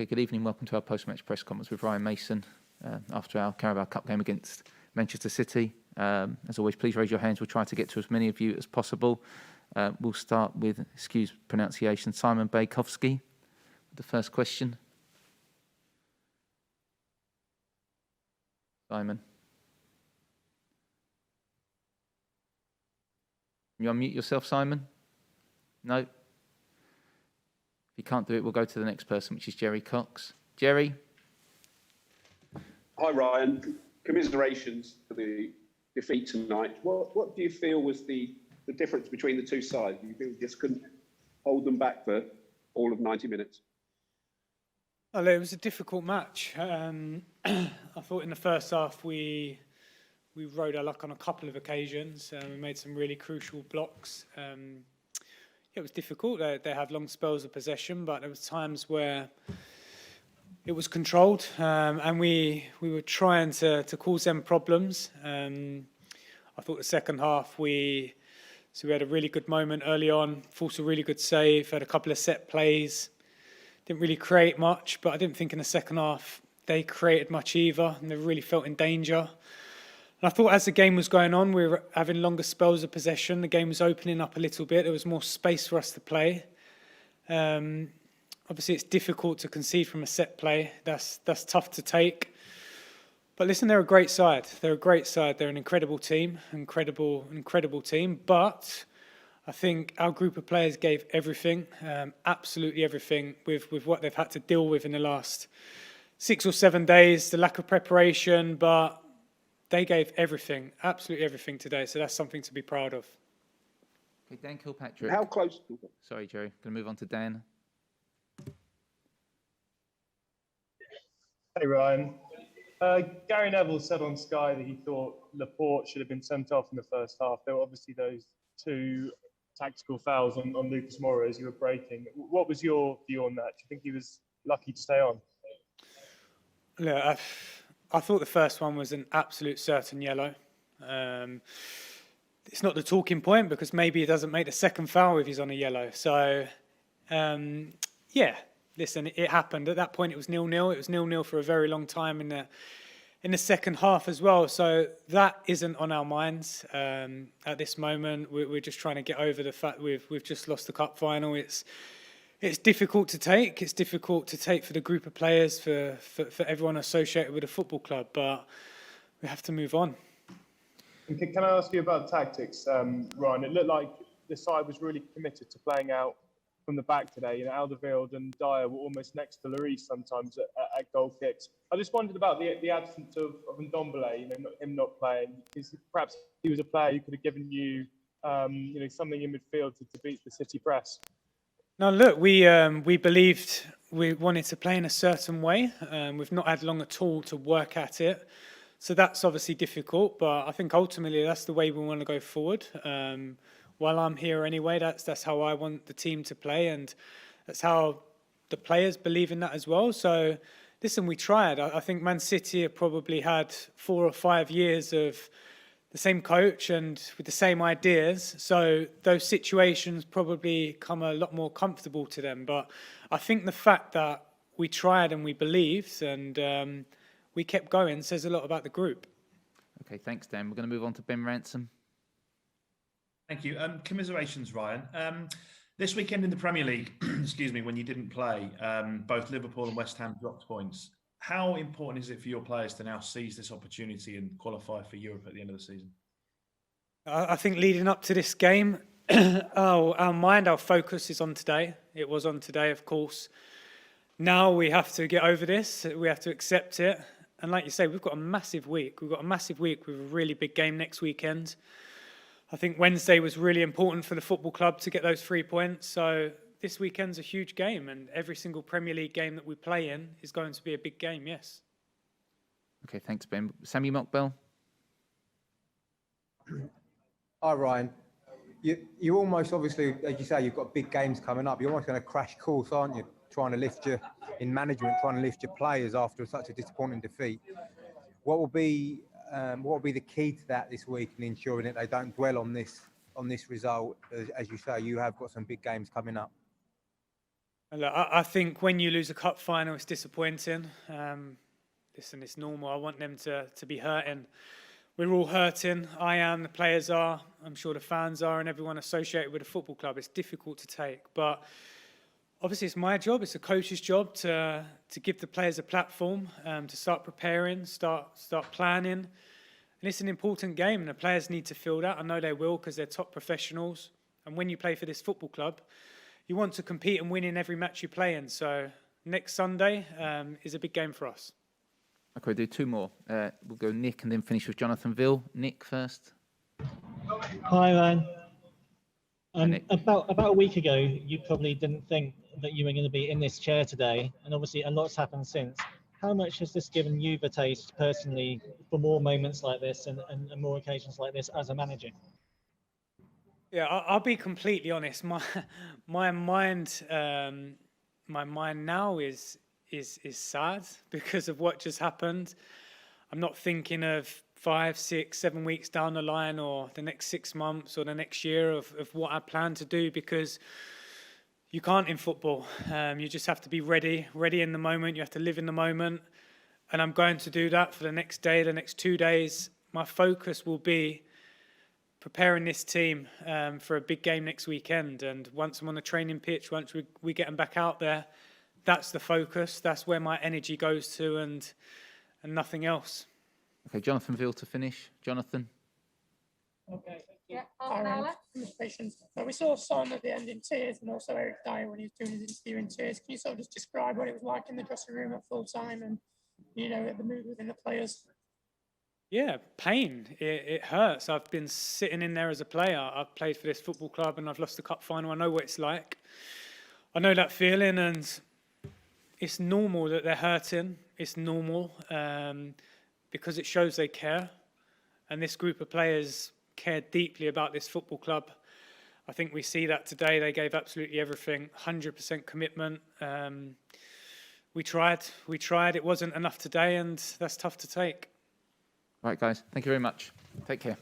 Okay, good evening. Welcome to our post-match press conference with Ryan Mason after our Carabao Cup game against Manchester City. As always, please raise your hands. We'll try to get to as many of you as possible. We'll start with, excuse pronunciation, Simon Bajkowski. The first question. Simon. Can you unmute yourself, Simon? No? If you can't do it, we'll go to the next person, which is Jerry Cox. Jerry? Hi, Ryan. Commiserations for the defeat tonight. What do you feel was the difference between the two sides? Do you feel you just couldn't hold them back for all of 90 minutes? Well, it was a difficult match. I thought in the first half we rode our luck on a couple of occasions. We made some really crucial blocks. It was difficult. They have long spells of possession, but there was times where it was controlled, and we were trying to cause them problems. I thought the second half we had a really good moment early on, forced a really good save, had a couple of set plays. Didn't really create much, but I didn't think in the second half they created much either, and they really felt in danger. And I thought as the game was going on, we were having longer spells of possession. The game was opening up a little bit. There was more space for us to play. Obviously, it's difficult to concede from a set play. That's tough to take. But listen, they're a great side. They're a great side. They're an incredible team, incredible team. But I think our group of players gave everything, absolutely everything, with what they've had to deal with in the last 6 or 7 days, the lack of preparation, but they gave everything, absolutely everything today. So that's something to be proud of. Okay, Dan Kilpatrick. How close? Sorry, Jerry. Going to move on to Dan. Hey, Ryan. Gary Neville said on Sky that he thought Laporte should have been sent off in the first half. There were obviously those two tactical fouls on Lucas Moura as you were breaking. What was your view on that? Do you think he was lucky to stay on? Look, I thought the first one was an absolute certain yellow. It's not the talking point because maybe he doesn't make the second foul if he's on a yellow. So, yeah, listen, it happened. At that point, it was 0-0. It was 0-0 for a very long time in the second half as well. So that isn't on our minds at this moment. We're just trying to get over the fact we've just lost the cup final. It's difficult to take. It's difficult to take for the group of players, for everyone associated with a football club. But we have to move on. And can I ask you about tactics, Ryan? It looked like the side was really committed to playing out from the back today. You know, Alderweireld and Dyer were almost next to Lloris sometimes at goal kicks. I just wondered about the absence of Ndombele, you know, him not playing, because perhaps he was a player who could have given you, you know, something in midfield to beat the City press. No, look, we believed we wanted to play in a certain way. We've not had long at all to work at it. So that's obviously difficult, but I think ultimately that's the way we want to go forward. While I'm here anyway, that's how I want the team to play, and that's how the players believe in that as well. So, listen, we tried. I think Man City have probably had 4 or 5 years of the same coach and with the same ideas. So those situations probably come a lot more comfortable to them. But I think the fact that we tried and we believed and we kept going says a lot about the group. Okay, thanks, Dan. We're going to move on to Ben Ransom. Thank you. Commiserations, Ryan. This weekend in the Premier League, excuse me, when you didn't play, both Liverpool and West Ham dropped points. How important is it for your players to now seize this opportunity and qualify for Europe at the end of the season? I think leading up to this game, our focus is on today. It was on today, of course. Now we have to get over this. We have to accept it. And like you say, we've got a massive week. We've got a massive week with a really big game next weekend. I think Wednesday was really important for the football club to get those 3 points. So this weekend's a huge game, and every single Premier League game that we play in is going to be a big game, yes. Okay, thanks, Ben. Sammy Mockbell. Hi, Ryan. You almost, obviously, as you say, you've got big games coming up. You're almost going to crash course, aren't you? Trying to lift your players after such a disappointing defeat. What will be the key to that this week in ensuring that they don't dwell on this result? As you say, you have got some big games coming up. And look, I think when you lose a cup final, it's disappointing. Listen, it's normal. I want them to be hurting. We're all hurting. I am, the players are, I'm sure the fans are, and everyone associated with a football club. It's difficult to take. But obviously, it's my job, it's a coach's job to give the players a platform, to start preparing, start planning. And it's an important game, and the players need to feel that. I know they will, because they're top professionals. And when you play for this football club, you want to compete and win in every match you play in. So next Sunday is a big game for us. Okay, we'll do two more. We'll go Nick and then finish with Jonathan Ville. Nick first. Hi, Ryan. Nick. About a week ago, you probably didn't think that you were going to be in this chair today, and obviously a lot's happened since. How much has this given you the taste personally for more moments like this and more occasions like this as a manager? Yeah, I'll be completely honest. My mind now is sad because of what just happened. I'm not thinking of 5, 6, 7 weeks down the line, or the next 6 months, or the next year of what I plan to do, because you can't in football. You just have to be ready in the moment. You have to live in the moment. And I'm going to do that for the next day, the next 2 days. My focus will be preparing this team for a big game next weekend. And once I'm on the training pitch, once we get them back out there, that's the focus. That's where my energy goes to, and nothing else. Okay, Jonathan Ville to finish. Jonathan. Okay. Yeah, congratulations. So we saw Son at the end in tears, and also Eric Dyer when he was doing his interview in tears. Can you sort of just describe what it was like in the dressing room at full time, and the mood within the players? Yeah, pain. It hurts. I've been sitting in there as a player. I've played for this football club and I've lost the cup final. I know what it's like. I know that feeling, and it's normal that they're hurting. It's normal because it shows they care. And this group of players care deeply about this football club. I think we see that today. They gave absolutely everything, 100% commitment. We tried. It wasn't enough today, and that's tough to take. Right, guys. Thank you very much. Take care.